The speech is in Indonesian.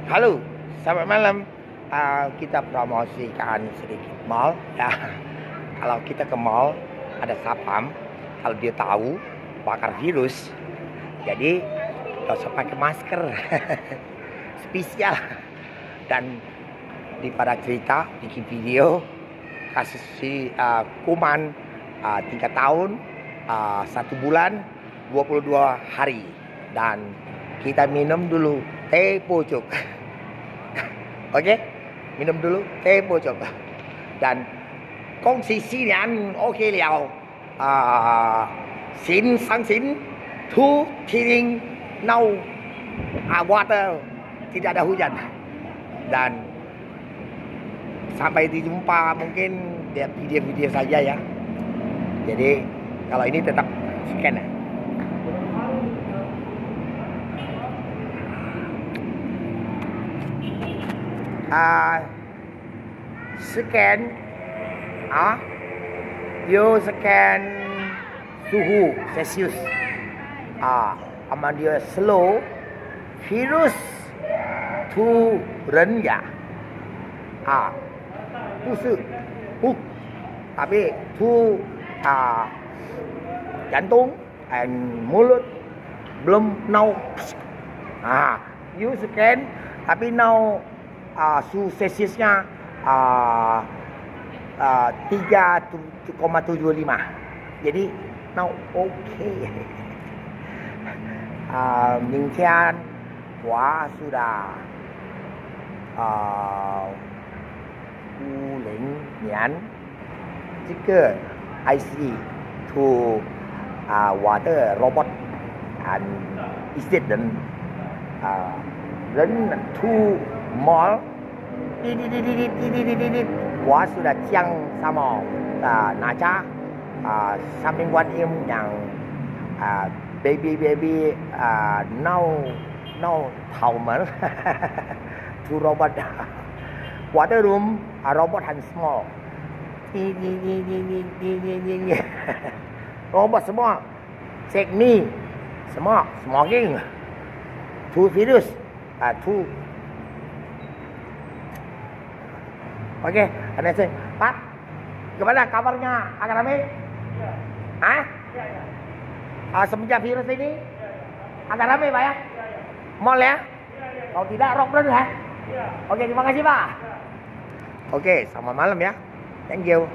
Halo, selamat malam. Kita promosikan sedikit mall ya. Kalau kita ke mall ada satpam, kalau dia tahu bakar virus, jadi nggak usah pakai masker. Spesial. Dan daripada cerita bikin video kasus si kuman 3 tahun 1 bulan 22 hari, dan kita minum dulu teh pucuk. Oke, minum dulu teh pucuk dan kongsi sinian oke liao. Sin sang sin tu tiring now water, tidak ada hujan, dan sampai dijumpa mungkin lihat video-video saja ya. Jadi kalau ini tetap scan ya. Scan you scan suhu Celsius aman dia slow virus tu rendah tu tapi tu jantung and mulut belum now you scan tapi now suhu Celsiusnya 3,75. Jadi now okay. 明天我sudah 50年这个 IC to water robot and incident 人 to mall我 sudah讲什么哪家samping Guan Im yang baby no 头门 to robot water room robot and small robot semua check me semua smoking to virus to oke, ada sih. Pak, gimana kabarnya akademi? Ya. Semenjak virus ini agak ramai Pak ya? Mall ya? Kalau tidak lockdown ya? Oke, terima kasih Pak. Oke, selamat malam ya. Thank you.